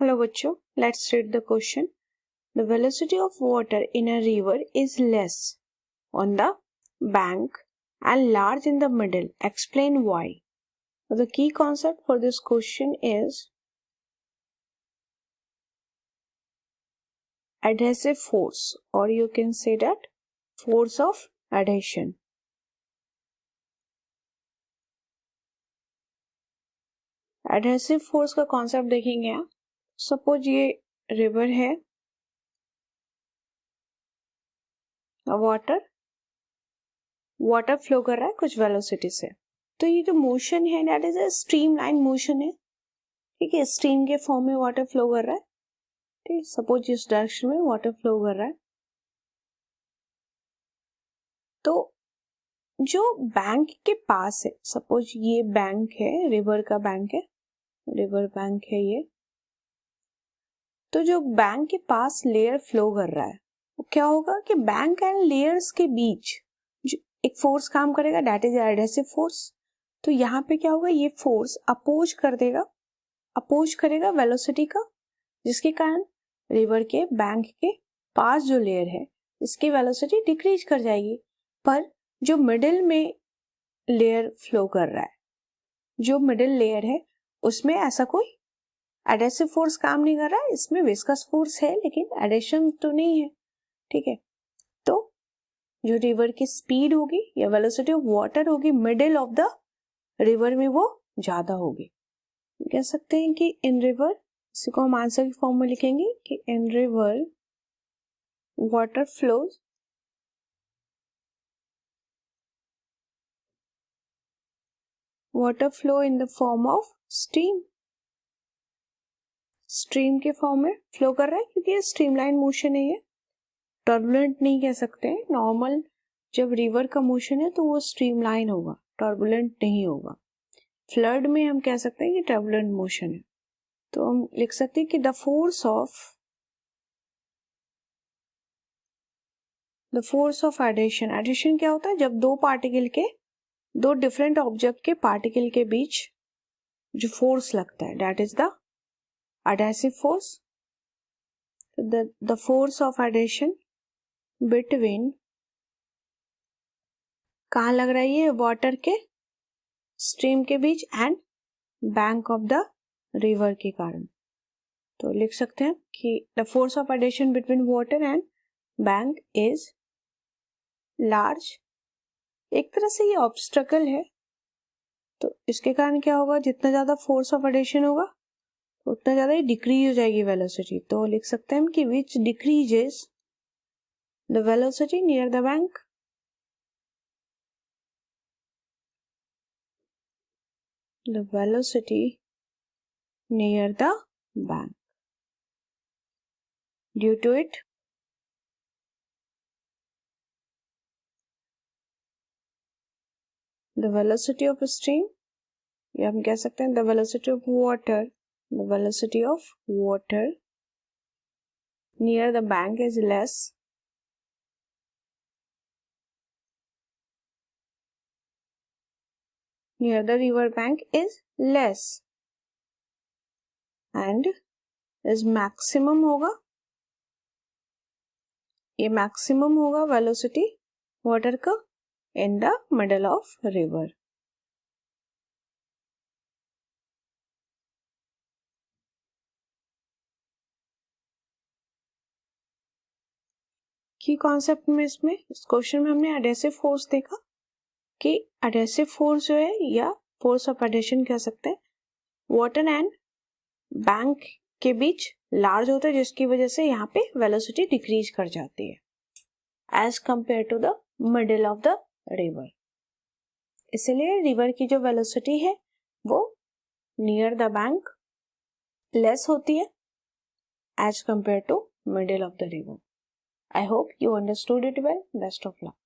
Hello बच्चों, let's read the question. The velocity of water in a river is less on the bank and large in the middle. Explain why. The key concept for this question is adhesive force, or you can say that force of adhesion. Adhesive force का concept देखेंगे आप. Suppose ये river है, water flow कर रहा है कुछ velocity से. तो ये जो मोशन है that is a stream line motion है. ठीक है, स्ट्रीम के फॉर्म में वाटर फ्लो कर रहा है. ठीक, सपोज इस डायरेक्शन में वाटर फ्लो कर रहा है. तो जो बैंक के पास है, सपोज ये बैंक है, रिवर का बैंक है, रिवर बैंक है ये. तो जो बैंक के पास लेयर फ्लो कर रहा है, वो क्या होगा कि बैंक एंड लेयर्स के बीच जो एक फोर्स काम करेगा, दैट इज एडहेसिव फोर्स. तो यहाँ पे क्या होगा, ये फोर्स अपोज करेगा वेलोसिटी का, जिसके कारण रिवर के बैंक के पास जो लेयर है इसकी वेलोसिटी डिक्रीज कर जाएगी. पर जो मिडिल में लेयर फ्लो कर रहा है, जो मिडिल लेयर है उसमें ऐसा कोई एडहेसिव फोर्स काम नहीं कर रहा है. इसमें विस्कस फोर्स है लेकिन एडेशन तो नहीं है. ठीक है, तो जो रिवर की स्पीड होगी या वेलोसिटी ऑफ वाटर होगी मिडिल ऑफ द रिवर में, वो ज्यादा होगी. कह सकते हैं कि इन रिवर, इसी को हम आंसर की फॉर्म में लिखेंगे कि इन river water flows in the form of stream. Stream के फॉर्म में फ्लो कर रहा है क्योंकि ये स्ट्रीमलाइन मोशन है. ये टर्बुलेंट नहीं कह सकते हैं. नॉर्मल जब रिवर का मोशन है तो वो स्ट्रीमलाइन होगा, टर्बुलेंट नहीं होगा. फ्लड में हम कह सकते हैं कि टर्बुलेंट मोशन है. तो हम लिख सकते हैं कि द फोर्स ऑफ एडिशन क्या होता है, जब दो डिफरेंट ऑब्जेक्ट के पार्टिकल के बीच जो फोर्स लगता है, that is the adhesive force. The force of adhesion between, कहाँ लग रहा है ये, वाटर के स्ट्रीम के बीच and bank of the river के कारण. तो लिख सकते हैं कि the force of adhesion between water and bank is large. एक तरह से ये ऑब्स्टकल है, तो इसके कारण क्या होगा, जितना ज्यादा फोर्स ऑफ एडिशन होगा उतना ज्यादा ही डिक्रीज हो जाएगी वेलोसिटी. तो लिख सकते हैं कि which decreases the velocity near the bank. The velocity near the bank. Due to it, the velocity of a stream, या हम कह सकते हैं the velocity of water near the bank is less near the river bank is less and is maximum होगा, ये maximum होगा velocity water का in the middle of river. की कॉन्सेप्ट में इसमें इस क्वेश्चन में हमने एडहेसिव फोर्स देखा कि एडहेसिव फोर्स जो है या फोर्स ऑफ एडिशन कह सकते हैं, वाटर एंड बैंक के बीच लार्ज होता है, जिसकी वजह से यहाँ पे वेलोसिटी डिक्रीज कर जाती है as compare to the middle of the river. इसलिए रिवर की जो वेलोसिटी है वो नियर द बैंक लेस होती है as compare to middle of the river. I hope you understood it well. Best of luck.